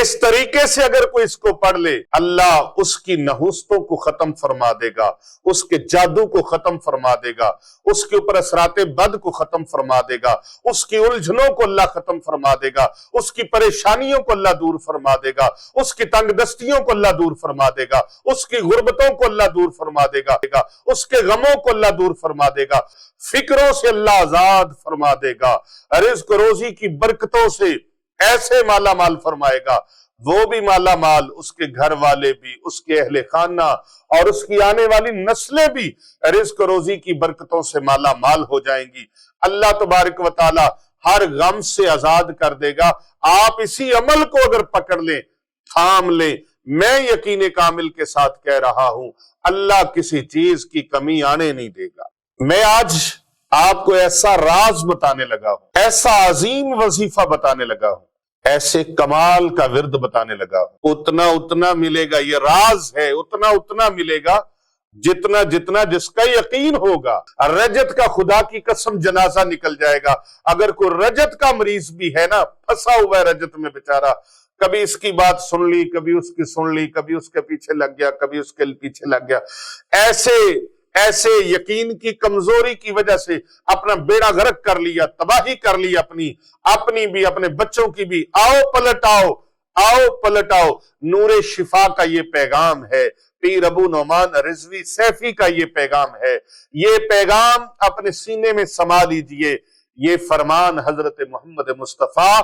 اس طریقے سے اگر کوئی اس کو پڑھ لے، اللہ اس کی نحوستوں کو ختم فرما دے گا، اس کے جادو کو ختم فرما دے گا، اس کے اوپر اثرات بد کو ختم فرما دے گا، اس کی الجھنوں کو اللہ ختم فرما دے گا، اس کی پریشانیوں کو اللہ دور فرما دے گا، اس کی تنگ دستیوں کو اللہ دور فرما دے گا، اس کی غربتوں کو اللہ دور فرما دے گا، اس کے غموں کو اللہ دور فرما دے گا، فکروں سے اللہ آزاد فرما دے گا، رزق روزی کی برکتوں سے ایسے مالا مال فرمائے گا، وہ بھی مالا مال، اس کے گھر والے بھی، اس کے اہل خانہ اور اس کی آنے والی نسلیں بھی رزق روزی کی برکتوں سے مالا مال ہو جائیں گی۔ اللہ تبارک و تعالی ہر غم سے آزاد کر دے گا۔ آپ اسی عمل کو اگر پکڑ لیں، تھام لیں، میں یقین کامل کے ساتھ کہہ رہا ہوں، اللہ کسی چیز کی کمی آنے نہیں دے گا۔ میں آج آپ کو ایسا راز بتانے لگا ہوں، ایسا عظیم وظیفہ بتانے لگا ہوں، ایسے کمال کا ورد بتانے لگا ہوں، اتنا اتنا ملے گا، یہ راز ہے، اتنا اتنا ملے گا جتنا جتنا جس کا یقین ہوگا۔ رجت کا خدا کی قسم جنازہ نکل جائے گا۔ اگر کوئی رجت کا مریض بھی ہے نا، پھنسا ہوا ہے رجت میں بیچارہ، کبھی اس کی بات سن لی، کبھی اس کی سن لی، کبھی اس کے پیچھے لگ گیا، کبھی اس کے پیچھے لگ گیا، ایسے یقین کی کمزوری کی وجہ سے اپنا بیڑا غرق کر لیا، تباہی کر لی، اپنی بھی، اپنے بچوں کی بھی۔ آؤ پلٹ آؤ، نور شفا کا یہ پیغام ہے، پیر ابو نعمان رضوی سیفی کا یہ پیغام ہے۔ یہ پیغام اپنے سینے میں سما لیجئے۔ یہ فرمان حضرت محمد مصطفیٰ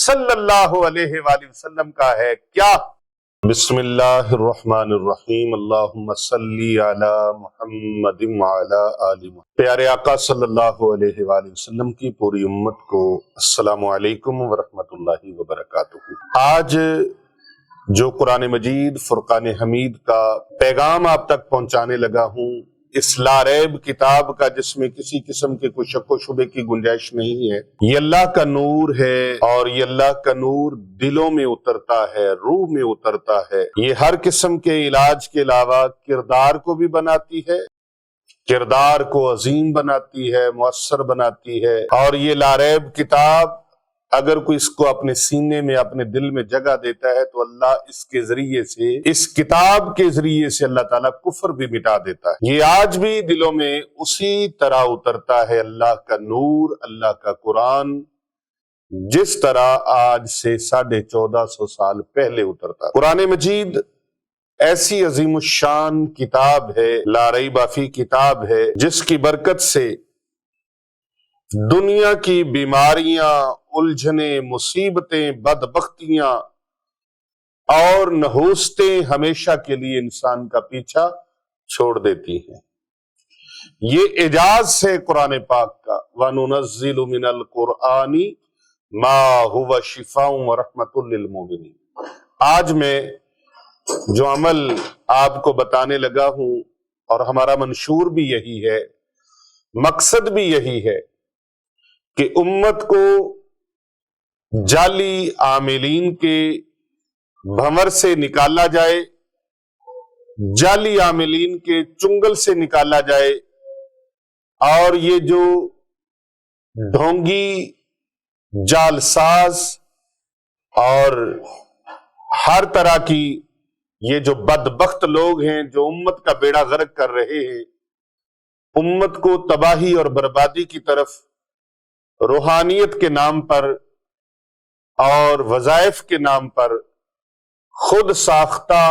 صلی اللہ علیہ وآلہ وسلم کا ہے۔ کیا؟ بسم اللہ الرحمن الرحیم، اللہم صلی علی محمد وعلی آل محمد۔ پیارے آقا صلی اللہ علیہ وآلہ وسلم کی پوری امت کو السلام علیکم ورحمت اللہ وبرکاتہ۔ آج جو قرآن مجید فرقان حمید کا پیغام آپ تک پہنچانے لگا ہوں، اس لاریب کتاب کا، جس میں کسی قسم کے کوئی شک و شبے کی گنجائش نہیں ہے، یہ اللہ کا نور ہے، اور یہ اللہ کا نور دلوں میں اترتا ہے، روح میں اترتا ہے۔ یہ ہر قسم کے علاج کے علاوہ کردار کو بھی بناتی ہے، کردار کو عظیم بناتی ہے، مؤثر بناتی ہے۔ اور یہ لاریب کتاب اگر کوئی اس کو اپنے سینے میں، اپنے دل میں جگہ دیتا ہے تو اللہ اس کے ذریعے سے، اس کتاب کے ذریعے سے اللہ تعالیٰ کفر بھی مٹا دیتا ہے۔ یہ آج بھی دلوں میں اسی طرح اترتا ہے اللہ کا نور، اللہ کا قرآن، جس طرح آج سے 1450 سال پہلے اترتا۔ قرآن مجید ایسی عظیم الشان کتاب ہے، لا ریب فیہ کتاب ہے، جس کی برکت سے دنیا کی بیماریاں، الجھنیں، مصیبتیں، بدبختیاں اور نحوستیں ہمیشہ کے لیے انسان کا پیچھا چھوڑ دیتی ہیں۔ یہ اعجاز ہے قرآن پاک کا۔ وَنُنَزِّلُ مِنَ الْقُرْآنِ مَا هُوَ شِفَاءٌ وَرَحْمَةٌ لِّلْمُؤْمِنِينَ۔ آج میں جو عمل آپ کو بتانے لگا ہوں، اور ہمارا منشور بھی یہی ہے، مقصد بھی یہی ہے کہ امت کو جعلی عاملین کے بھنور سے نکالا جائے، جعلی عاملین کے چنگل سے نکالا جائے، اور یہ جو ڈھونگی، جالساز اور ہر طرح کی یہ جو بدبخت لوگ ہیں جو امت کا بیڑا غرق کر رہے ہیں، امت کو تباہی اور بربادی کی طرف روحانیت کے نام پر اور وظائف کے نام پر خود ساختہ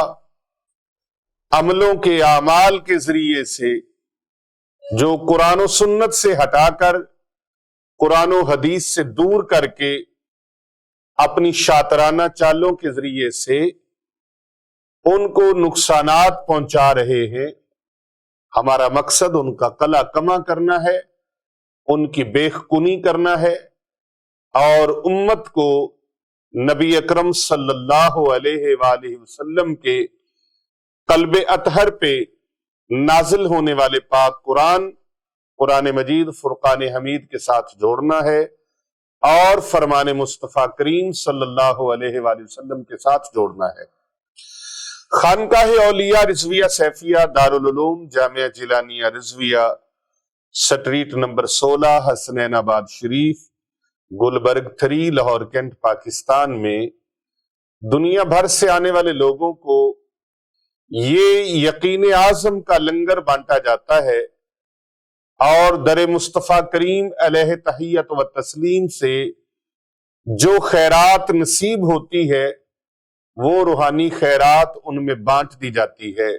عملوں کے اعمال کے ذریعے سے، جو قرآن و سنت سے ہٹا کر، قرآن و حدیث سے دور کر کے، اپنی شاطرانہ چالوں کے ذریعے سے ان کو نقصانات پہنچا رہے ہیں۔ ہمارا مقصد ان کا قلع کما کرنا ہے، ان کی بیخ کنی کرنا ہے، اور امت کو نبی اکرم صلی اللہ علیہ وآلہ وسلم کے قلب اطہر پہ نازل ہونے والے پاک قرآن مجید فرقان حمید کے ساتھ جوڑنا ہے، اور فرمان مصطفیٰ کریم صلی اللہ علیہ وآلہ وسلم کے ساتھ جوڑنا ہے۔ خانقاہ اولیاء رضویہ سیفیہ، دارالعلوم جامعہ جیلانیہ رضویہ، سٹریٹ نمبر 16، حسنین آباد شریف، گلبرگ 3، لاہور کینٹ، پاکستان میں دنیا بھر سے آنے والے لوگوں کو یہ یقین اعظم کا لنگر بانٹا جاتا ہے اور در مصطفیٰ کریم علیہ تحیت و تسلیم سے جو خیرات نصیب ہوتی ہے وہ روحانی خیرات ان میں بانٹ دی جاتی ہے۔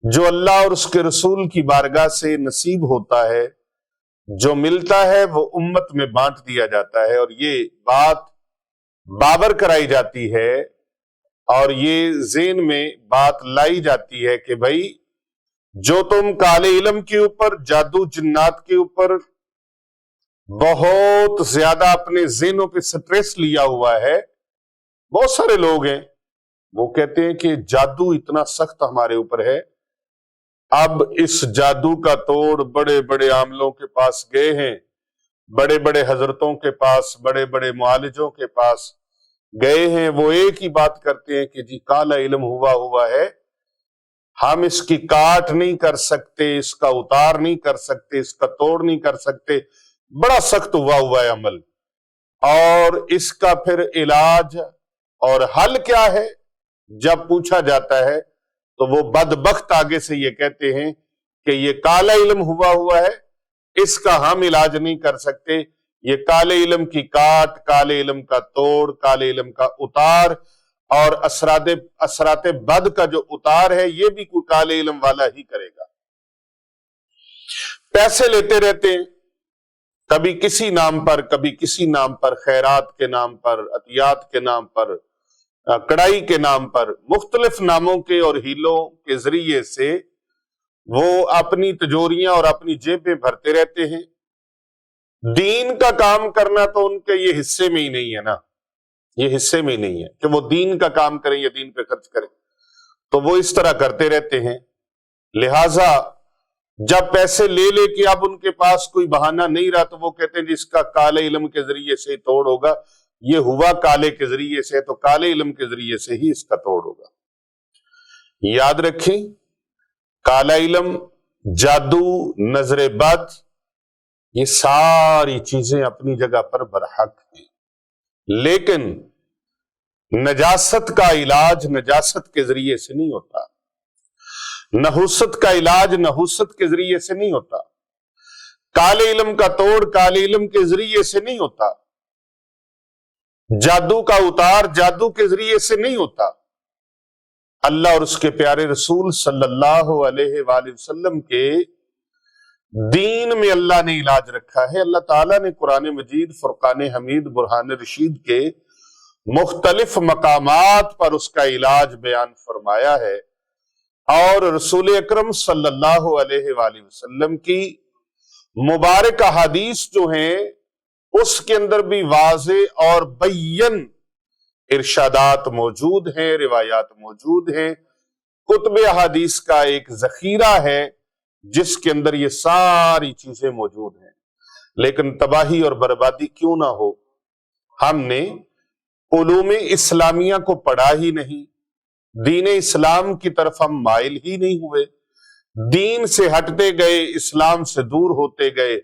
جو اللہ اور اس کے رسول کی بارگاہ سے نصیب ہوتا ہے، جو ملتا ہے وہ امت میں بانٹ دیا جاتا ہے، اور یہ بات بابر کرائی جاتی ہے اور یہ ذہن میں بات لائی جاتی ہے کہ بھائی جو تم کالے علم کے اوپر، جادو جنات کے اوپر بہت زیادہ اپنے ذہنوں پہ سٹریس لیا ہوا ہے، بہت سارے لوگ ہیں وہ کہتے ہیں کہ جادو اتنا سخت ہمارے اوپر ہے، اب اس جادو کا توڑ بڑے بڑے عاملوں کے پاس گئے ہیں، بڑے بڑے حضرتوں کے پاس، بڑے بڑے معالجوں کے پاس گئے ہیں، وہ ایک ہی بات کرتے ہیں کہ جی کالا علم ہوا ہے، ہم اس کی کاٹ نہیں کر سکتے، اس کا اتار نہیں کر سکتے، اس کا توڑ نہیں کر سکتے، بڑا سخت ہوا ہے عمل۔ اور اس کا پھر علاج اور حل کیا ہے جب پوچھا جاتا ہے تو وہ بدبخت آگے سے یہ کہتے ہیں کہ یہ کالا علم ہوا ہے، اس کا ہم علاج نہیں کر سکتے، یہ کالے علم کی کاٹ، کالے علم کا توڑ، کالے علم کا اتار اور اثرات بد کا جو اتار ہے یہ بھی کوئی کالے علم والا ہی کرے گا۔ پیسے لیتے رہتے ہیں، کبھی کسی نام پر، کبھی کسی نام پر، خیرات کے نام پر، عطیات کے نام پر، کڑائی کے نام پر، مختلف ناموں کے اور ہیلوں کے ذریعے سے وہ اپنی تجوریاں اور اپنی جیبیں بھرتے رہتے ہیں۔ دین کا کام کرنا تو ان کے یہ حصے میں ہی نہیں ہے نا، یہ حصے میں ہی نہیں ہے کہ وہ دین کا کام کریں یا دین پہ خرچ کریں، تو وہ اس طرح کرتے رہتے ہیں۔ لہٰذا جب پیسے لے لے کے اب ان کے پاس کوئی بہانہ نہیں رہا تو وہ کہتے ہیں جس کا کالے علم کے ذریعے سے توڑ ہوگا، یہ ہوا کالے کے ذریعے سے تو کالے علم کے ذریعے سے ہی اس کا توڑ ہوگا۔ یاد رکھیں، کالا علم، جادو، نظر بد، یہ ساری چیزیں اپنی جگہ پر برحق ہیں، لیکن نجاست کا علاج نجاست کے ذریعے سے نہیں ہوتا، نحوست کا علاج نحوست کے ذریعے سے نہیں ہوتا، کالے علم کا توڑ کالے علم کے ذریعے سے نہیں ہوتا، جادو کا اتار جادو کے ذریعے سے نہیں ہوتا۔ اللہ اور اس کے پیارے رسول صلی اللہ علیہ وآلہ وسلم کے دین میں اللہ نے علاج رکھا ہے۔ اللہ تعالیٰ نے قرآن مجید، فرقان حمید، برہان رشید کے مختلف مقامات پر اس کا علاج بیان فرمایا ہے، اور رسول اکرم صلی اللہ علیہ وآلہ وسلم کی مبارک احادیث جو ہیں اس کے اندر بھی واضح اور بین ارشادات موجود ہیں، روایات موجود ہیں، کتب احادیث کا ایک ذخیرہ ہے جس کے اندر یہ ساری چیزیں موجود ہیں۔ لیکن تباہی اور بربادی کیوں نہ ہو، ہم نے علوم اسلامیہ کو پڑھا ہی نہیں، دین اسلام کی طرف ہم مائل ہی نہیں ہوئے، دین سے ہٹتے گئے، اسلام سے دور ہوتے گئے،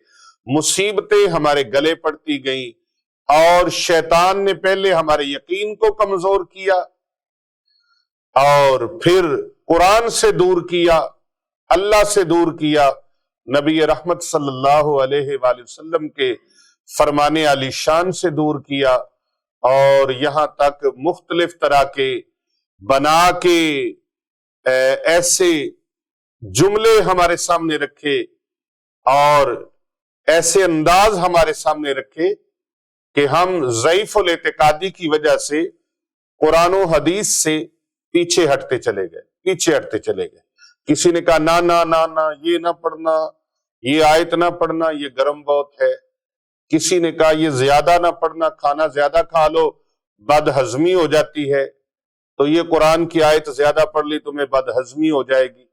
مصیبتیں ہمارے گلے پڑتی گئیں، اور شیطان نے پہلے ہمارے یقین کو کمزور کیا اور پھر قرآن سے دور کیا، اللہ سے دور کیا، نبی رحمت صلی اللہ علیہ وآلہ وسلم کے فرمان علی شان سے دور کیا، اور یہاں تک مختلف طرح کے بنا کے ایسے جملے ہمارے سامنے رکھے اور ایسے انداز ہمارے سامنے رکھے کہ ہم ضعیف الاعتقادی کی وجہ سے قرآن و حدیث سے پیچھے ہٹتے چلے گئے۔ کسی نے کہا نہ یہ نہ پڑھنا، یہ آیت نہ پڑھنا، یہ گرم بہت ہے۔ کسی نے کہا یہ زیادہ نہ پڑھنا، کھانا زیادہ کھا لو بد ہضمی ہو جاتی ہے، تو یہ قرآن کی آیت زیادہ پڑھ لی تمہیں بد ہضمی ہو جائے گی۔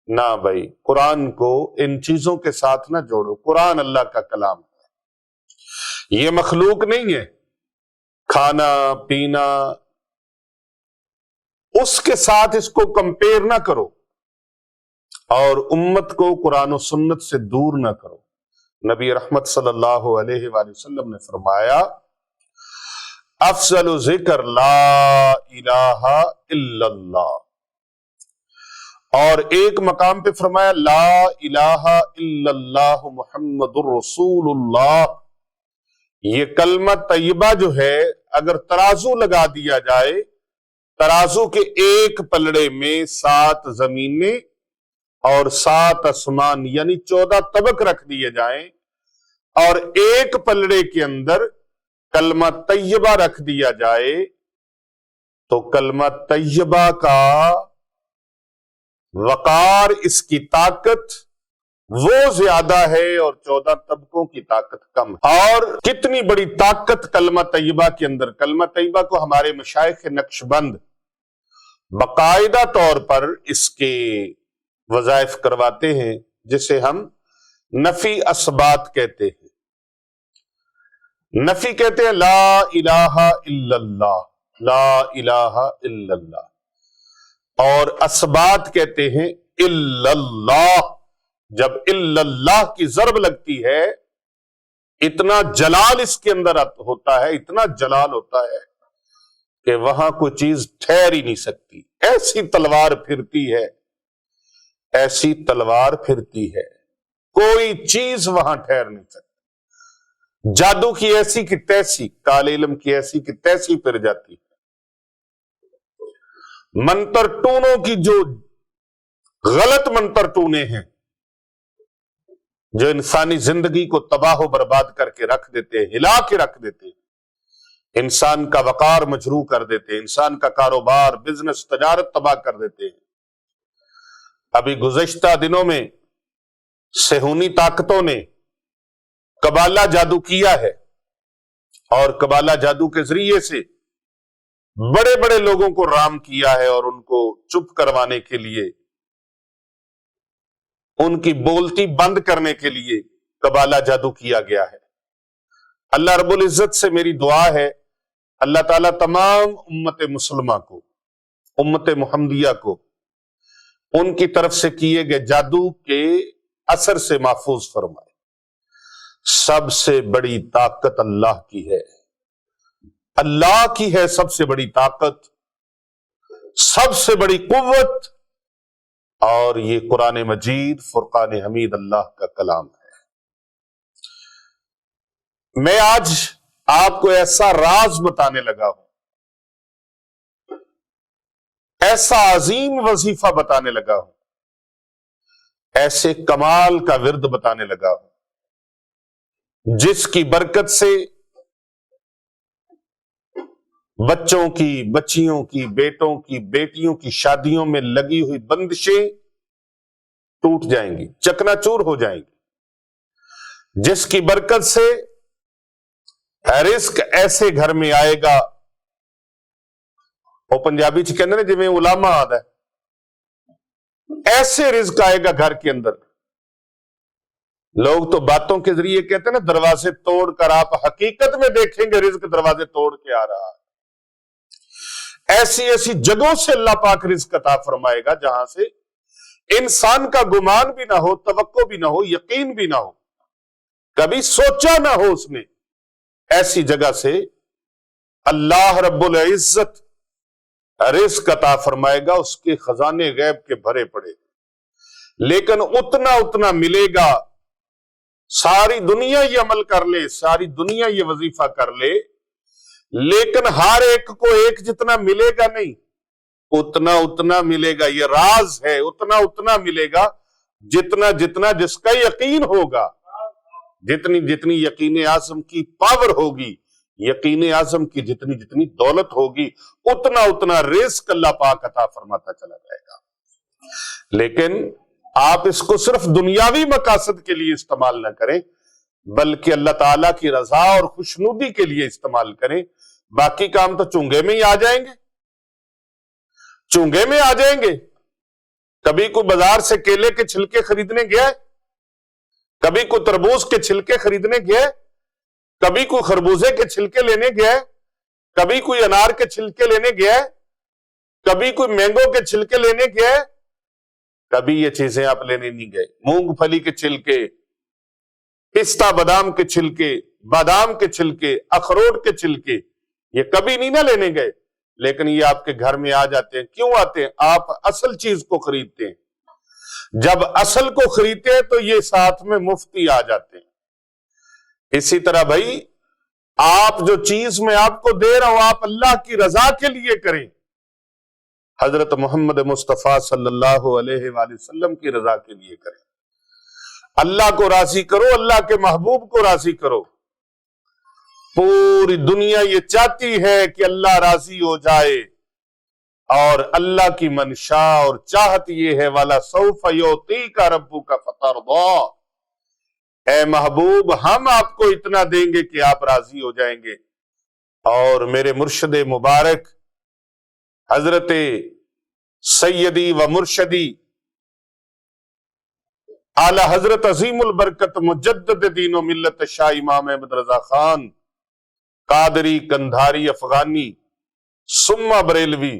نہ بھائی، قرآن کو ان چیزوں کے ساتھ نہ جوڑو، قرآن اللہ کا کلام ہے، یہ مخلوق نہیں ہے۔ کھانا پینا اس کے ساتھ اس کو کمپیر نہ کرو، اور امت کو قرآن و سنت سے دور نہ کرو۔ نبی رحمت صلی اللہ علیہ وآلہ وسلم نے فرمایا افضل ذکر لا الہ الا اللہ، اور ایک مقام پہ فرمایا لا الہ الا اللہ محمد الرسول اللہ۔ یہ کلمہ طیبہ جو ہے اگر ترازو لگا دیا جائے، ترازو کے ایک پلڑے میں 7 زمینیں اور 7 آسمان یعنی 14 طبق رکھ دیے جائیں، اور ایک پلڑے کے اندر کلمہ طیبہ رکھ دیا جائے، تو کلمہ طیبہ کا وقار، اس کی طاقت وہ زیادہ ہے اور 14 طبقوں کی طاقت کم ہے۔ اور کتنی بڑی طاقت کلمہ طیبہ کے اندر۔ کلمہ طیبہ کو ہمارے مشائخ نقشبند باقاعدہ طور پر اس کے وظائف کرواتے ہیں، جسے ہم نفی اثبات کہتے ہیں۔ نفی کہتے ہیں لا الہ الا اللہ، لا الہ الا اللہ، اور اثبات کہتے ہیں الا اللہ۔ جب الا اللہ کی ضرب لگتی ہے، اتنا جلال اس کے اندر ہوتا ہے، اتنا جلال ہوتا ہے کہ وہاں کوئی چیز ٹھہر ہی نہیں سکتی۔ ایسی تلوار پھرتی ہے، ایسی تلوار پھرتی ہے، کوئی چیز وہاں ٹھہر نہیں سکتی۔ جادو کی ایسی کی تیسی، کالے علم کی ایسی کی تیسی پھر جاتی ہے۔ منتر ٹونوں کی جو غلط منتر ٹونے ہیں، جو انسانی زندگی کو تباہ و برباد کر کے رکھ دیتے ہیں، ہلا کے رکھ دیتے ہیں، انسان کا وقار مجروح کر دیتے ہیں، انسان کا کاروبار، بزنس، تجارت تباہ کر دیتے ہیں۔ ابھی گزشتہ دنوں میں صہیونی طاقتوں نے قبالہ جادو کیا ہے، اور قبالہ جادو کے ذریعے سے بڑے بڑے لوگوں کو رام کیا ہے، اور ان کو چپ کروانے کے لیے، ان کی بولتی بند کرنے کے لیے قبالہ جادو کیا گیا ہے۔ اللہ رب العزت سے میری دعا ہے، اللہ تعالیٰ تمام امت مسلمہ کو، امت محمدیہ کو، ان کی طرف سے کیے گئے جادو کے اثر سے محفوظ فرمائے۔ سب سے بڑی طاقت اللہ کی ہے، اللہ کی ہے سب سے بڑی طاقت، سب سے بڑی قوت، اور یہ قرآن مجید فرقان حمید اللہ کا کلام ہے۔ میں آج آپ کو ایسا راز بتانے لگا ہوں، ایسا عظیم وظیفہ بتانے لگا ہوں، ایسے کمال کا ورد بتانے لگا ہوں، جس کی برکت سے بچوں کی، بچیوں کی، بیٹوں کی، بیٹیوں کی شادیوں میں لگی ہوئی بندشیں ٹوٹ جائیں گی، چکنا چور ہو جائیں گی، جس کی برکت سے رزق ایسے گھر میں آئے گا، وہ پنجابی چ کہندے نے جویں علامہ آدا ہے، ایسے رزق آئے گا گھر کے اندر۔ لوگ تو باتوں کے ذریعے کہتے ہیں نا دروازے توڑ کر، آپ حقیقت میں دیکھیں گے رزق دروازے توڑ کے آ رہا ہے۔ ایسی ایسی جگہوں سے اللہ پاک رزق عطا فرمائے گا جہاں سے انسان کا گمان بھی نہ ہو، توقع بھی نہ ہو، یقین بھی نہ ہو، کبھی سوچا نہ ہو اس نے۔ ایسی جگہ سے اللہ رب العزت رزق عطا فرمائے گا، اس کے خزانے غیب کے بھرے پڑے، لیکن اتنا اتنا ملے گا۔ ساری دنیا یہ عمل کر لے، ساری دنیا یہ وظیفہ کر لے، لیکن ہر ایک کو ایک جتنا ملے گا نہیں، اتنا اتنا ملے گا۔ یہ راز ہے، اتنا اتنا ملے گا جتنا جتنا جس کا یقین ہوگا، جتنی جتنی یقین اعظم کی پاور ہوگی، یقین اعظم کی جتنی جتنی دولت ہوگی، اتنا اتنا رزق اللہ پاک عطا فرماتا چلا جائے گا۔ لیکن آپ اس کو صرف دنیاوی مقاصد کے لیے استعمال نہ کریں، بلکہ اللہ تعالیٰ کی رضا اور خوشنودی کے لیے استعمال کریں۔ باقی کام تو چونگے میں ہی آ جائیں گے، چونگے میں آ جائیں گے۔ کبھی کوئی بازار سے کیلے کے چھلکے خریدنے گیا ہے، کبھی کوئی تربوز کے چھلکے خریدنے گیا ہے، کبھی کوئی خربوزے کے چھلکے لینے گیا ہے، کبھی کوئی انار کے چھلکے لینے گیا ہے، کبھی کوئی مینگو کے چھلکے لینے گیا ہے، کبھی یہ چیزیں آپ لینے نہیں گئے۔ مونگ پھلی کے چھلکے، پستہ بادام کے چھلکے، بادام کے چھلکے، اخروٹ کے چھلکے، یہ کبھی نہیں نہ لینے گئے، لیکن یہ آپ کے گھر میں آ جاتے ہیں۔ کیوں آتے ہیں؟ آپ اصل چیز کو خریدتے ہیں، جب اصل کو خریدتے ہیں تو یہ ساتھ میں مفتی آ جاتے ہیں۔ اسی طرح بھائی آپ جو چیز میں آپ کو دے رہا ہوں آپ اللہ کی رضا کے لیے کریں، حضرت محمد مصطفیٰ صلی اللہ علیہ وآلہ وسلم کی رضا کے لیے کریں، اللہ کو راضی کرو، اللہ کے محبوب کو راضی کرو۔ پوری دنیا یہ چاہتی ہے کہ اللہ راضی ہو جائے، اور اللہ کی منشا اور چاہت یہ ہے والا سوف یعطیک ربک فترضی، اے محبوب ہم آپ کو اتنا دیں گے کہ آپ راضی ہو جائیں گے۔ اور میرے مرشد مبارک حضرت سیدی و مرشدی اعلی حضرت عظیم البرکت مجدد دین و ملت شاہ امام احمد رضا خان قادری کندھاری افغانی ثم بریلوی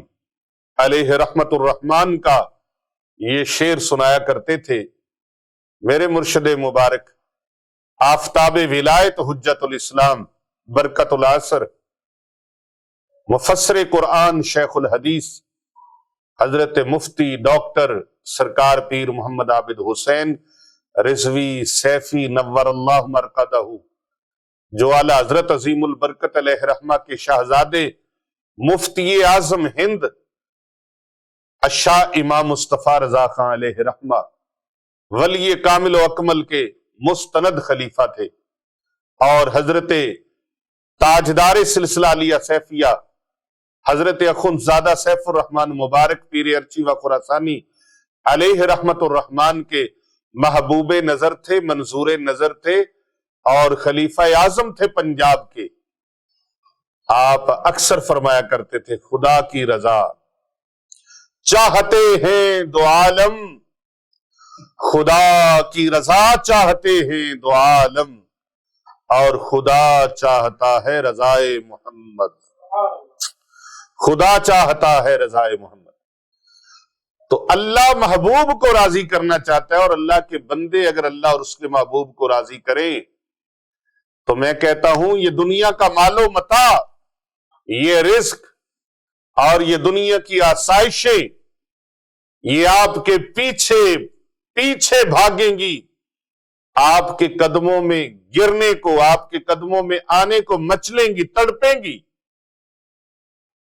علیہ رحمت الرحمن کا یہ شعر سنایا کرتے تھے۔ میرے مرشد مبارک آفتاب ولایت حجت الاسلام برکت العصر مفسر قرآن شیخ الحدیث حضرت مفتی ڈاکٹر سرکار پیر محمد عابد حسین رضوی سیفی نور اللہ مرقدہ، جو اعلی حضرت عظیم البرکت علیہ رحمہ کے شہزادے مفتی اعظم ہند الشاہ امام مصطفیٰ رضا خان علیہ رحمہ ولی کامل و اکمل کے مستند خلیفہ تھے، اور حضرت تاجدار سلسلہ علیہ سیفیہ حضرت اخندزادہ سیف الرحمن مبارک پیر ارچی و خراسانی علیہ رحمت الرحمن کے محبوب نظر تھے، منظور نظر تھے، اور خلیفہ اعظم تھے پنجاب کے۔ آپ اکثر فرمایا کرتے تھے خدا کی رضا چاہتے ہیں دو عالم، خدا کی رضا چاہتے ہیں دو عالم، اور خدا چاہتا ہے رضائے محمد، خدا چاہتا ہے رضائے محمد۔ تو اللہ محبوب کو راضی کرنا چاہتا ہے، اور اللہ کے بندے اگر اللہ اور اس کے محبوب کو راضی کریں تو میں کہتا ہوں یہ دنیا کا مال و متاع، یہ رزق اور یہ دنیا کی آسائشیں یہ آپ کے پیچھے بھاگیں گی، آپ کے قدموں میں گرنے کو، آپ کے قدموں میں آنے کو مچلیں گی، تڑپیں گی۔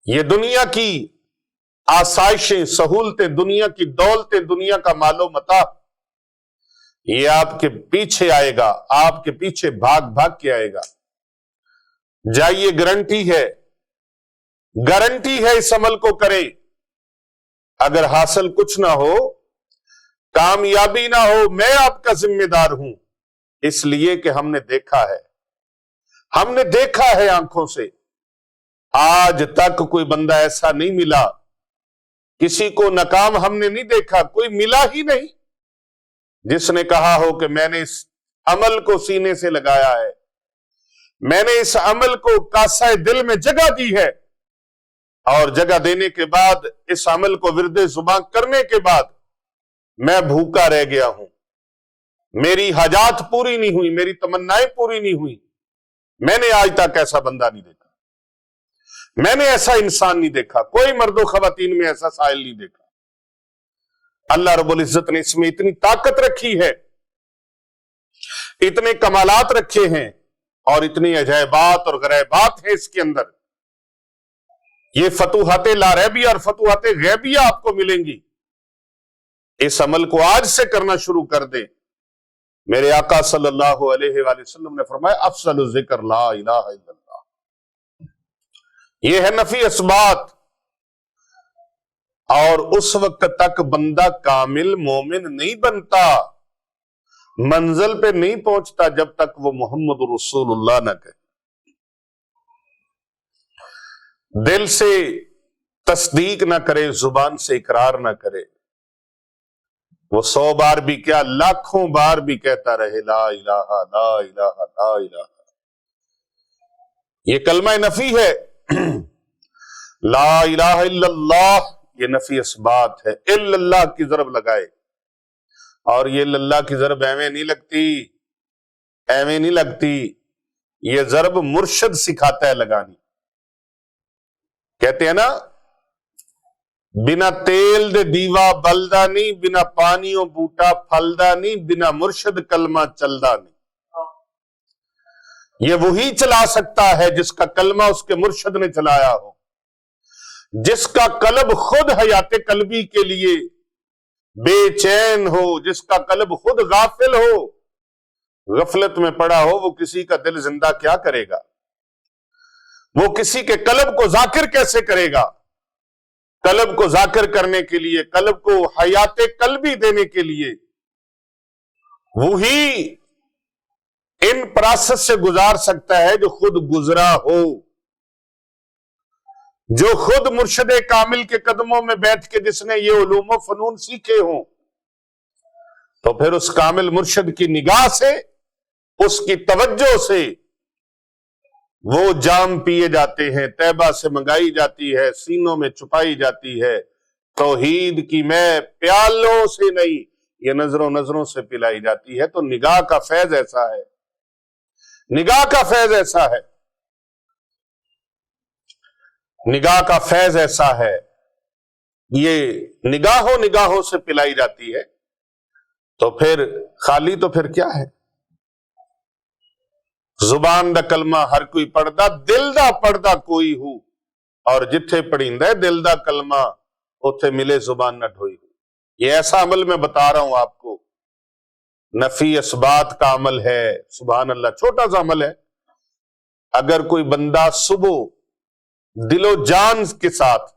یہ دنیا کی آسائشیں، سہولتیں، دنیا کی دولتیں، دنیا کا مال و متاع یہ آپ کے پیچھے آئے گا، آپ کے پیچھے بھاگ کے آئے گا۔ جائیے، گارنٹی ہے اس عمل کو کریں، اگر حاصل کچھ نہ ہو، کامیابی نہ ہو، میں آپ کا ذمہ دار ہوں، اس لیے کہ ہم نے دیکھا ہے آنکھوں سے۔ آج تک کوئی بندہ ایسا نہیں ملا، کسی کو ناکام ہم نے نہیں دیکھا، کوئی ملا ہی نہیں جس نے کہا ہو کہ میں نے اس عمل کو سینے سے لگایا ہے، میں نے اس عمل کو کاسہ دل میں جگہ دی ہے، اور جگہ دینے کے بعد اس عمل کو ورد زبان کرنے کے بعد میں بھوکا رہ گیا ہوں، میری حاجات پوری نہیں ہوئی، میری تمنائیں پوری نہیں ہوئی۔ میں نے آج تک ایسا بندہ نہیں دیکھا، میں نے ایسا انسان نہیں دیکھا، کوئی مرد و خواتین میں ایسا سائل نہیں دیکھا۔ اللہ رب العزت نے اس میں اتنی طاقت رکھی ہے، اتنے کمالات رکھے ہیں، اور اتنی عجائبات اور غیبات ہیں اس کے اندر۔ یہ فتوحات لاریبیہ اور فتوحات غیبیہ آپ کو ملیں گی۔ اس عمل کو آج سے کرنا شروع کر دیں۔ میرے آقا صلی اللہ علیہ وآلہ وسلم نے فرمایا افضل الذکر لا الہ الا اللہ، یہ ہے نفی اثبات، اور اس وقت تک بندہ کامل مومن نہیں بنتا، منزل پہ نہیں پہنچتا جب تک وہ محمد رسول اللہ نہ کہے، دل سے تصدیق نہ کرے، زبان سے اقرار نہ کرے۔ وہ 100 بار بھی کیا، لاکھوں بار بھی کہتا رہے لا الہ لا الہ لا الہ، یہ کلمہ نفی ہے۔ لا الہ الا اللہ یہ نفی اثبات ہے، الا اللہ کی ضرب لگائے، اور یہ اللہ کی ضرب ایویں نہیں لگتی، یہ ضرب مرشد سکھاتا ہے لگانی۔ کہتے ہیں نا بنا تیل دے دیوا بلدا نہیں، بنا پانیوں بوٹا پھلدا نہیں، بنا مرشد کلمہ چلدا نہیں۔ یہ وہی چلا سکتا ہے جس کا کلمہ اس کے مرشد نے چلایا ہو، جس کا قلب خود حیات قلبی کے لیے بے چین ہو، جس کا قلب خود غافل ہو، غفلت میں پڑا ہو۔ وہ کسی کا دل زندہ کیا کرے گا؟ وہ کسی کے قلب کو ذاکر کیسے کرے گا؟ قلب کو ذاکر کرنے کے لیے، قلب کو حیات قلبی دینے کے لیے وہی ان پروسیس سے گزار سکتا ہے جو خود گزرا ہو، جو خود مرشد کامل کے قدموں میں بیٹھ کے جس نے یہ علوم و فنون سیکھے ہوں۔ تو پھر اس کامل مرشد کی نگاہ سے، اس کی توجہ سے وہ جام پیے جاتے ہیں، طیبہ سے منگائی جاتی ہے، سینوں میں چھپائی جاتی ہے۔ توحید کی میں پیالوں سے نہیں، یہ نظروں سے پلائی جاتی ہے۔ تو نگاہ کا فیض ایسا ہے، نگاہ کا فیض ایسا ہے، نگاہ کا فیض ایسا ہے، یہ نگاہوں سے پلائی جاتی ہے۔ تو پھر خالی تو پھر کیا ہے؟ زبان دا کلمہ ہر کوئی پڑھدا، دل دا پڑھدا کوئی ہو، اور جتھے پڑھیندا دل دا کلمہ اتھے ملے زبان نہ ڈھوئی ہو۔ یہ ایسا عمل میں بتا رہا ہوں آپ کو، نفی اثبات کا عمل ہے۔ سبحان اللہ، چھوٹا سا عمل ہے۔ اگر کوئی بندہ صبح دل و جان کے ساتھ،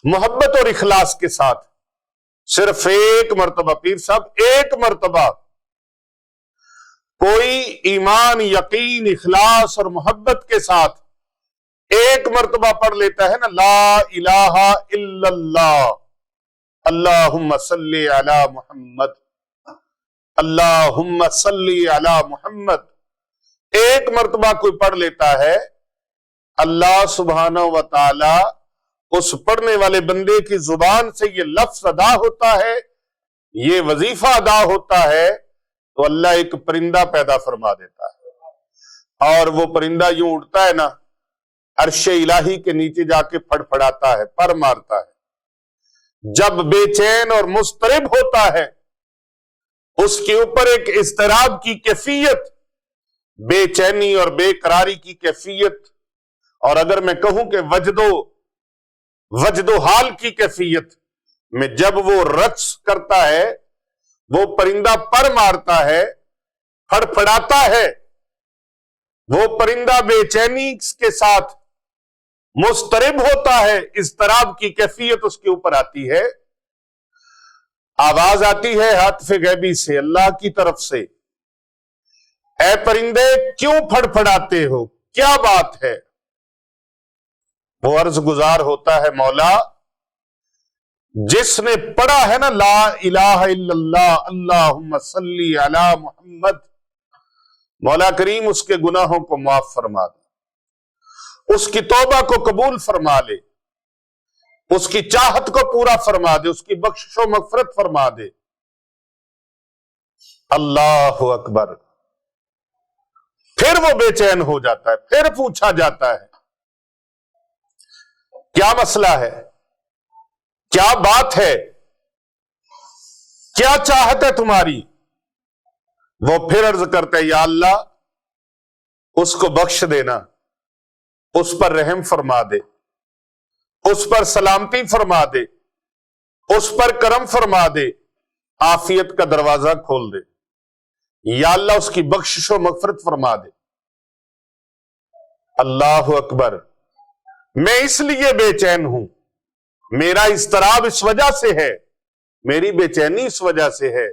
محبت اور اخلاص کے ساتھ صرف ایک مرتبہ، پیر صاحب ایک مرتبہ کوئی ایمان، یقین، اخلاص اور محبت کے ساتھ ایک مرتبہ پڑھ لیتا ہے نا، لا الہ الا اللہ اللہم صلی علی محمد، اللہم صلی علی محمد، ایک مرتبہ کوئی پڑھ لیتا ہے، اللہ سبحانہ و تعالی اس پڑھنے والے بندے کی زبان سے یہ لفظ ادا ہوتا ہے، یہ وظیفہ ادا ہوتا ہے، تو اللہ ایک پرندہ پیدا فرما دیتا ہے، اور وہ پرندہ یوں اڑتا ہے نا، عرش الہی کے نیچے جا کے پھڑ پھڑاتا ہے، پر مارتا ہے۔ جب بے چین اور مضطرب ہوتا ہے، اس کے اوپر ایک اضطراب کی کیفیت، بے چینی اور بے قراری کی کیفیت، اور اگر میں کہوں کہ وجد و حال کی کیفیت میں جب وہ رقص کرتا ہے، وہ پرندہ پر مارتا ہے، پھڑ پھڑاتا ہے، وہ پرندہ بے چینی کے ساتھ مضطرب ہوتا ہے، اضطراب کی کیفیت اس کے اوپر آتی ہے، آواز آتی ہے ہاتف غیبی سے، اللہ کی طرف سے، اے پرندے کیوں پھڑ پھڑاتے ہو، کیا بات ہے؟ وہ عرض گزار ہوتا ہے، مولا جس نے پڑھا ہے نا لا الہ الا اللہ اللہم صلی علی محمد، مولا کریم اس کے گناہوں کو معاف فرما دے، اس کی توبہ کو قبول فرما لے، اس کی چاہت کو پورا فرما دے، اس کی بخشش و مغفرت فرما دے۔ اللہ اکبر۔ پھر وہ بے چین ہو جاتا ہے، پھر پوچھا جاتا ہے کیا مسئلہ ہے، کیا بات ہے، کیا چاہت ہے تمہاری؟ وہ پھر عرض کرتے ہیں، یا اللہ اس کو بخش دینا، اس پر رحم فرما دے، اس پر سلامتی فرما دے، اس پر کرم فرما دے، عافیت کا دروازہ کھول دے، یا اللہ اس کی بخشش و مغفرت فرما دے۔ اللہ اکبر۔ میں اس لیے بے چین ہوں، میرا اضطراب اس وجہ سے ہے، میری بے چینی اس وجہ سے ہے،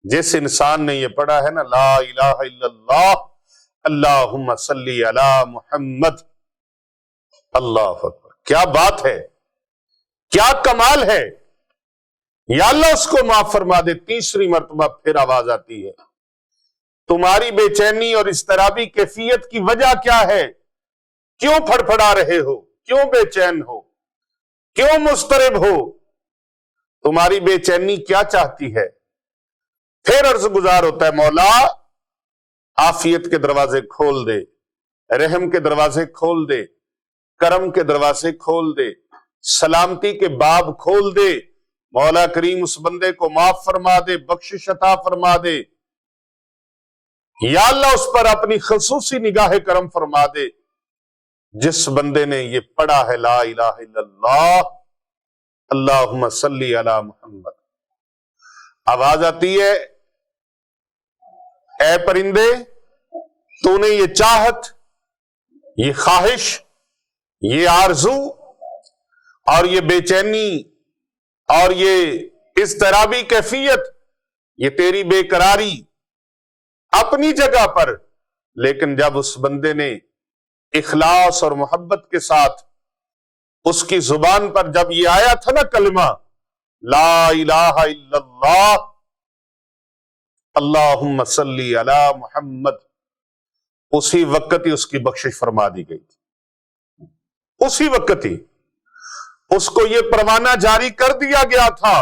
جس انسان نے یہ پڑھا ہے نا لا الہ الا اللہ اللہم صلی علی محمد، اللہ اکبر، کیا بات ہے، کیا کمال ہے، یا اللہ اس کو معاف فرما دے۔ تیسری مرتبہ پھر آواز آتی ہے، تمہاری بے چینی اور اضطرابی کیفیت کی وجہ کیا ہے؟ کیوں پھڑ پھڑا رہے ہو؟ کیوں بے چین ہو؟ کیوں مضطرب ہو؟ تمہاری بے چینی کیا چاہتی ہے؟ پھر عرض گزار ہوتا ہے، مولا عافیت کے دروازے کھول دے، رحم کے دروازے کھول دے، کرم کے دروازے کھول دے، سلامتی کے باب کھول دے، مولا کریم اس بندے کو معاف فرما دے، بخشش عطا فرما دے، یا اللہ اس پر اپنی خصوصی نگاہ کرم فرما دے۔ جس بندے نے یہ پڑھا ہے لا الہ الا اللہ، اللہم صلی علی محمد، آواز آتی ہے اے پرندے تو نے یہ چاہت، یہ خواہش، یہ آرزو اور یہ بے چینی اور یہ اضطرابی کیفیت، یہ تیری بے قراری اپنی جگہ پر، لیکن جب اس بندے نے اخلاص اور محبت کے ساتھ اس کی زبان پر جب یہ آیا تھا نا کلمہ لا الہ الا اللہ اللہم صلی علی محمد، اسی وقت ہی اس کی بخشش فرما دی گئی تھی، اسی وقت ہی اس کو یہ پروانہ جاری کر دیا گیا تھا،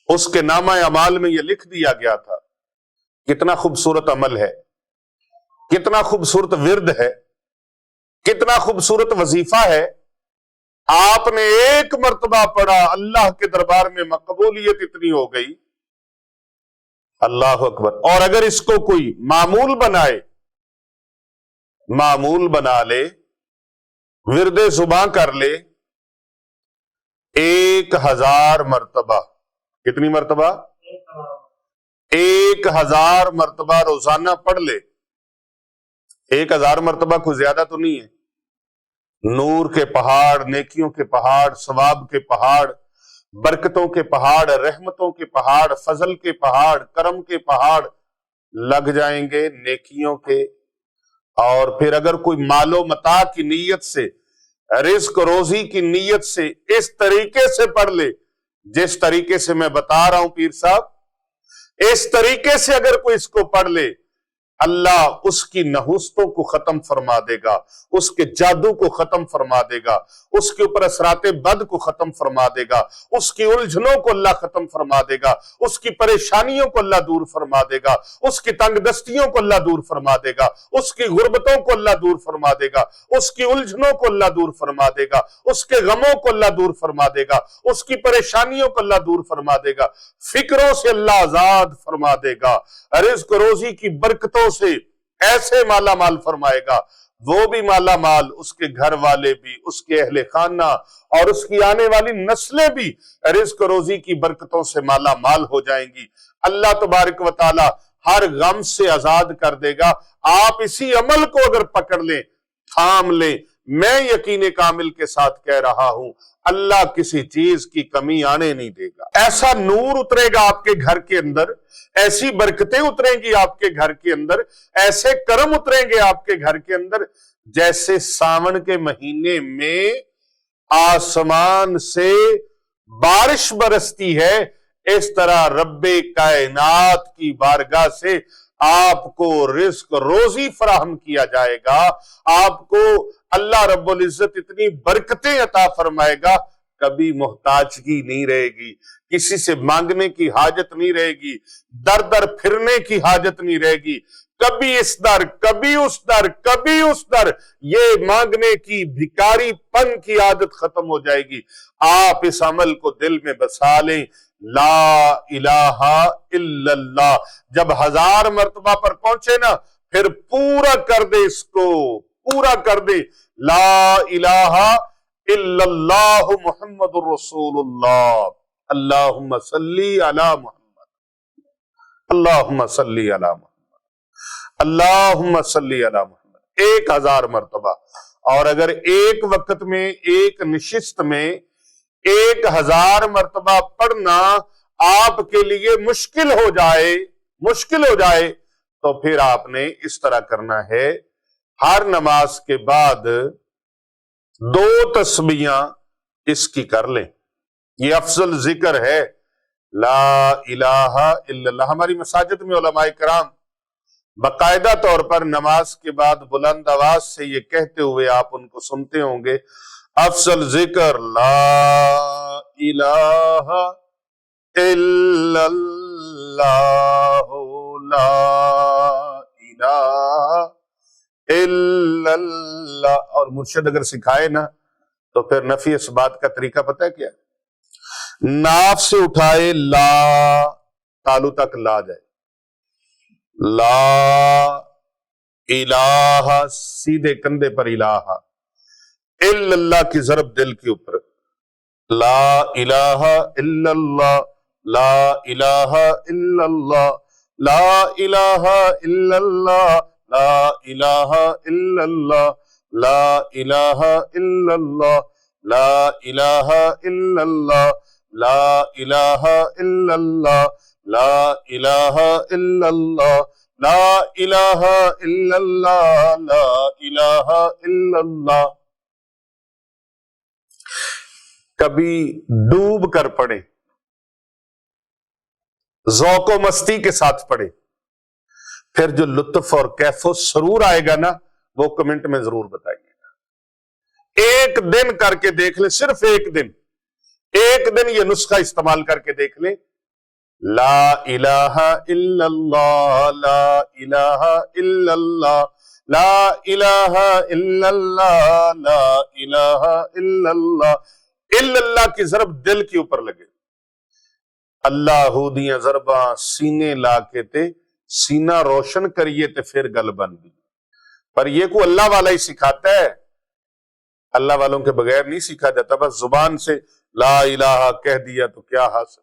اس کے نامہ اعمال میں یہ لکھ دیا گیا تھا۔ کتنا خوبصورت عمل ہے، کتنا خوبصورت ورد ہے، کتنا خوبصورت وظیفہ ہے۔ آپ نے ایک مرتبہ پڑھا، اللہ کے دربار میں مقبولیت اتنی ہو گئی، اللہ اکبر۔ اور اگر اس کو کوئی معمول بنائے، معمول بنا لے، ورد زباں کر لے، 1000 مرتبہ، کتنی مرتبہ؟ 1000 مرتبہ روزانہ پڑھ لے۔ 1000 مرتبہ کوئی زیادہ تو نہیں ہے۔ نور کے پہاڑ، نیکیوں کے پہاڑ، ثواب کے پہاڑ، برکتوں کے پہاڑ، رحمتوں کے پہاڑ، فضل کے پہاڑ، کرم کے پہاڑ لگ جائیں گے نیکیوں کے۔ اور پھر اگر کوئی مال و متاع کی نیت سے، رزق روزی کی نیت سے اس طریقے سے پڑھ لے جس طریقے سے میں بتا رہا ہوں پیر صاحب، اس طریقے سے اگر کوئی اس کو پڑھ لے، اللہ اس کی نحوستوں کو ختم فرما دے گا، اس کے جادو کو ختم فرما دے گا، اس کے اوپر اثرات بد کو ختم فرما دے گا، اس کی الجھنوں کو اللہ ختم فرما دے گا، اس کی پریشانیوں کو اللہ دور فرما دے گا، اس کی تنگ دستیوں کو اللہ دور فرما دے گا، اس کی غربتوں کو اللہ دور فرما دے گا، اس کی الجھنوں کو اللہ دور فرما دے گا، اس کے غموں کو اللہ دور فرما دے گا، اس کی پریشانیوں کو اللہ دور فرما دے گا، فکروں سے اللہ آزاد فرما دے گا، رزق روزی کی برکتوں سے ایسے مالا مال فرمائے گا، وہ بھی مالا مال، اس کے گھر والے بھی، اس کے اہل خانہ اور اس کی آنے والی نسلیں بھی رزق روزی کی برکتوں سے مالا مال ہو جائیں گی۔ اللہ تبارک و تعالی ہر غم سے آزاد کر دے گا۔ آپ اسی عمل کو اگر پکڑ لیں، تھام لیں، میں یقین کامل کے ساتھ کہہ رہا ہوں اللہ کسی چیز کی کمی آنے نہیں دے گا۔ ایسا نور اترے گا آپ کے گھر کے اندر، ایسی برکتیں اتریں گی آپ کے گھر کے اندر، ایسے کرم اتریں گے آپ کے گھر کے اندر، جیسے ساون کے مہینے میں آسمان سے بارش برستی ہے، اس طرح رب کائنات کی بارگاہ سے آپ کو رزق روزی فراہم کیا جائے گا، آپ کو اللہ رب العزت اتنی برکتیں عطا فرمائے گا، کبھی محتاجگی نہیں رہے گی، کسی سے مانگنے کی حاجت نہیں رہے گی، در در پھرنے کی حاجت نہیں رہے گی، کبھی اس در، کبھی اس در، کبھی اس در، یہ مانگنے کی بھکاری پن کی عادت ختم ہو جائے گی۔ آپ اس عمل کو دل میں بسا لیں، لا الہ الا اللہ، جب 1000 مرتبہ پر پہنچے نا، پھر پورا کر دے، اس کو پورا کر دے، لا الہ الا اللہ محمد الرسول اللہ، اللہم صلی علی محمد، اللہم صلی علی محمد، اللہم صلی علی محمد، 1000 مرتبہ۔ اور اگر ایک وقت میں، ایک نشست میں 1000 مرتبہ پڑھنا آپ کے لیے مشکل ہو جائے تو پھر آپ نے اس طرح کرنا ہے، ہر نماز کے بعد 2 تسبیحاں اس کی کر لیں، یہ افضل ذکر ہے، لا الہ الا اللہ۔ ہماری مساجد میں علماء کرام باقاعدہ طور پر نماز کے بعد بلند آواز سے یہ کہتے ہوئے آپ ان کو سنتے ہوں گے، افضل ذکر لا الہ الا اللہ، لا الہ الا الا اللہ. اور مرشد اگر سکھائے نا تو پھر نفی اس بات کا طریقہ پتہ ہے کیا؟ ناف سے اٹھائے لا، تالو تک لا جائے، لا الہ، سیدھے کندھے پر الہ، الا اللہ کی ضرب دل کے اوپر، لا الہ الا اللہ، لا الہ الا اللہ، لا الہ الا اللہ، لا الہ الا اللہ، لا الہ الا اللہ، لا الہ الا اللہ، لا الہ الا اللہ، لا الہ الا اللہ، لا الہ الا اللہ، لا الہ الا اللہ. کبھی ڈوب کر پڑھیں، ذوق و مستی کے ساتھ پڑھیں، پھر جو لطف اور کیف و سرور آئے گا نا وہ کمنٹ میں ضرور بتائیے گا. ایک دن کر کے دیکھ لیں، صرف ایک دن یہ نسخہ استعمال کر کے دیکھ لیں. لا الہ الا اللہ، لا الہ الا اللہ، لا الہ الا اللہ، لا الہ الا اللہ. الا اللہ کی ضرب دل کے اوپر لگے. اللہ دیاں ضرباں سینے لا کے تے سینہ روشن کریے تے پھر گل بن دی. پر یہ کو اللہ والا ہی سکھاتا ہے، اللہ والوں کے بغیر نہیں سیکھا جاتا. بس زبان سے لا الہ کہہ دیا تو کیا حاصل،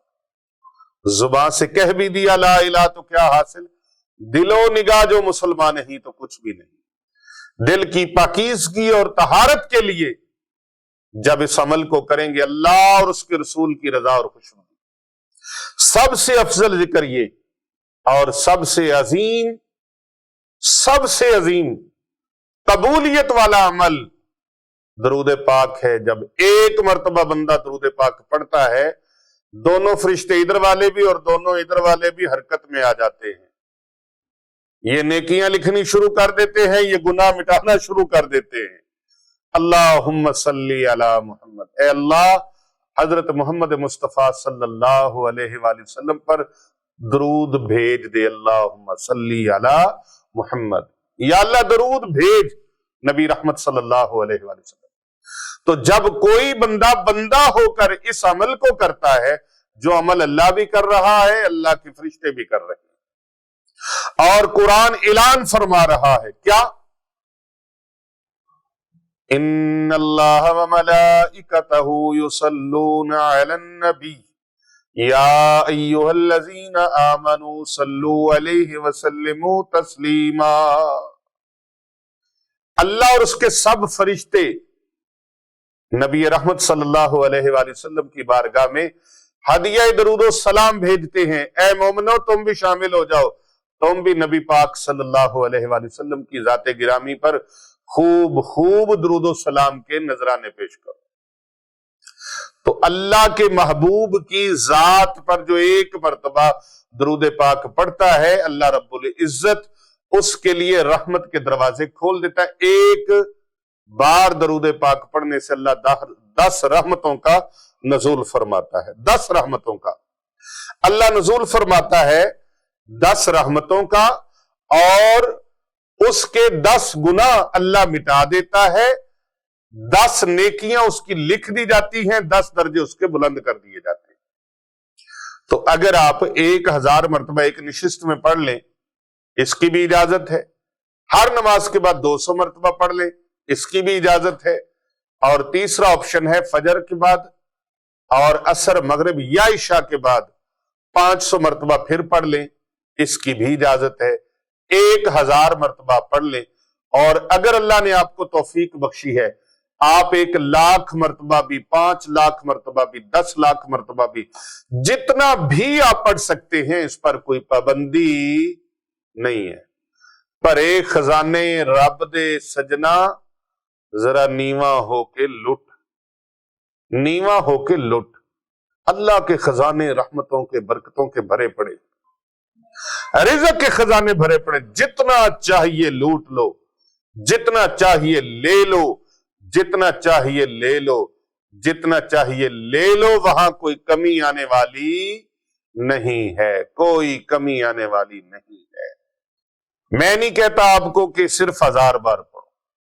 زبان سے کہہ بھی دیا لا الہ تو کیا حاصل، دل و نگاہ جو مسلمان ہی تو کچھ بھی نہیں. دل کی پاکیزگی اور طہارت کے لیے جب اس عمل کو کریں گے اللہ اور اس کے رسول کی رضا اور خوشنودی، سب سے افضل ذکر یہ اور سب سے عظیم قبولیت والا عمل درود پاک ہے. جب ایک مرتبہ بندہ درود پاک پڑھتا ہے، دونوں فرشتے ادھر والے بھی اور دونوں ادھر والے بھی حرکت میں آ جاتے ہیں. یہ نیکیاں لکھنی شروع کر دیتے ہیں، یہ گناہ مٹانا شروع کر دیتے ہیں. اللہم صلی علی محمد، اے اللہ حضرت محمد مصطفیٰ صلی اللہ علیہ وآلہ وسلم پر درود بھیج دے. اللہم صلی علی محمد، یا اللہ درود بھیج نبی رحمت صلی اللہ علیہ وآلہ وسلم. تو جب کوئی بندہ ہو کر اس عمل کو کرتا ہے، جو عمل اللہ بھی کر رہا ہے، اللہ کے فرشتے بھی کر رہے ہیں، اور قرآن اعلان فرما رہا ہے کیا؟ ان اللہ وملائکتہ یصلون علی النبی یا ایہا الذین آمنوا صلوا علیہ وسلموا تسلیما. اللہ اور اس کے سب فرشتے نبی رحمت صلی اللہ علیہ وآلہ وسلم کی بارگاہ میں ہدیہ درود و سلام بھیجتے ہیں. اے مومنو تم بھی شامل ہو جاؤ، تم بھی نبی پاک صلی اللہ علیہ وآلہ وسلم کی ذات گرامی پر خوب درود و سلام کے نذرانے پیش کرو. تو اللہ کے محبوب کی ذات پر جو ایک مرتبہ درود پاک پڑھتا ہے، اللہ رب العزت اس کے لیے رحمت کے دروازے کھول دیتا ہے. ایک بار درود پاک پڑھنے سے اللہ 10 رحمتوں کا نزول فرماتا ہے. 10 رحمتوں کا اللہ نزول فرماتا ہے، 10 رحمتوں کا، اور اس کے 10 گناہ اللہ مٹا دیتا ہے. 10 نیکیاں اس کی لکھ دی جاتی ہیں، 10 درجے اس کے بلند کر دیے جاتے ہیں. تو اگر آپ 1000 مرتبہ ایک نشست میں پڑھ لیں، اس کی بھی اجازت ہے. ہر نماز کے بعد 200 مرتبہ پڑھ لیں، اس کی بھی اجازت ہے. اور تیسرا آپشن ہے فجر کے بعد اور عصر مغرب یا عشاء کے بعد 500 مرتبہ پھر پڑھ لیں، اس کی بھی اجازت ہے. 1000 مرتبہ پڑھ لیں. اور اگر اللہ نے آپ کو توفیق بخشی ہے، آپ 1,00,000 مرتبہ بھی، 5,00,000 مرتبہ بھی، 10,00,000 مرتبہ بھی، جتنا بھی آپ پڑھ سکتے ہیں، اس پر کوئی پابندی نہیں ہے. پر ایک خزانے رب دے سجنا ذرا نیواں ہو کے لٹ. اللہ کے خزانے رحمتوں کے برکتوں کے بھرے پڑے، رزق کے خزانے بھرے پڑے. جتنا چاہیے لوٹ لو، جتنا چاہیے لے لو، جتنا چاہیے لے لو، جتنا چاہیے لے لو. وہاں کوئی کمی آنے والی نہیں ہے، کوئی کمی آنے والی نہیں ہے. میں نہیں کہتا آپ کو کہ صرف 1000 بار پڑھو،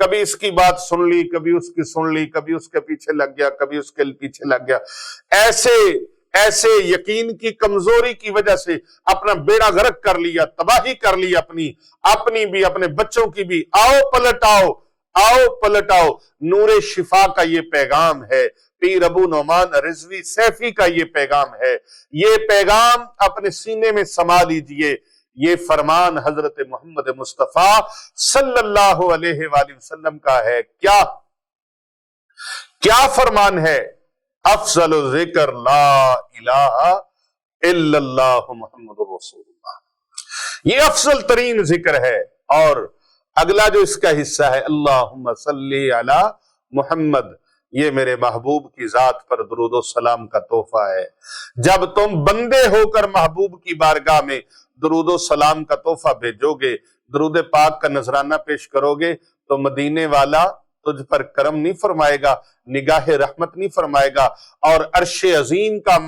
کبھی اس کی بات سن لی، کبھی اس کی سن لی، کبھی اس کے پیچھے لگ گیا، کبھی اس کے پیچھے لگ گیا، ایسے یقین کی کمزوری کی وجہ سے اپنا بیڑا غرق کر لیا، تباہی کر لی اپنی بھی، اپنے بچوں کی بھی۔ آؤ پلٹ آؤ، نور شفا کا یہ پیغام ہے، پیر ابو نعمان رضوی سیفی کا یہ پیغام ہے، یہ پیغام اپنے سینے میں سما لیجئے۔ یہ فرمان حضرت محمد مصطفیٰ صلی اللہ علیہ وآلہ وسلم کا ہے۔ کیا فرمان ہے؟ افضل ذکر لا الہ الا اللہ محمد رسول اللہ، یہ افضل ترین ذکر ہے۔ اور اگلا جو اس کا حصہ ہے، اللہم صلی علی محمد، یہ میرے محبوب کی ذات پر درود و سلام کا تحفہ ہے۔ جب تم بندے ہو کر محبوب کی بارگاہ میں درود و سلام کا تحفہ بھیجو گے، درود پاک کا نذرانہ پیش کرو گے، تو مدینے والا تجھ پر کرم نہیں فرمائے گا، نگاہ رحمت نہیں فرمائے گا، اور عرش عظیم کا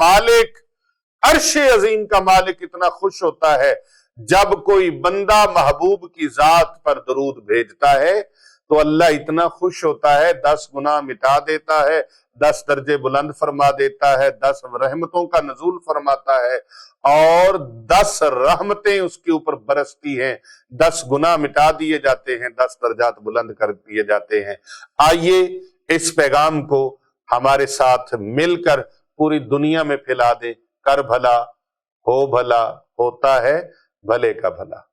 مالک اتنا خوش ہوتا ہے جب کوئی بندہ محبوب کی ذات پر درود بھیجتا ہے تو اللہ اتنا خوش ہوتا ہے، 10 گناہ مٹا دیتا ہے، 10 درجے بلند فرما دیتا ہے، 10 رحمتوں کا نزول فرماتا ہے، اور 10 رحمتیں اس کے اوپر برستی ہیں، 10 گناہ مٹا دیے جاتے ہیں، 10 درجات بلند کر دیے جاتے ہیں۔ آئیے اس پیغام کو ہمارے ساتھ مل کر پوری دنیا میں پھیلا دیں۔ کر بھلا، ہو بھلا، ہوتا ہے بھلے کا بھلا۔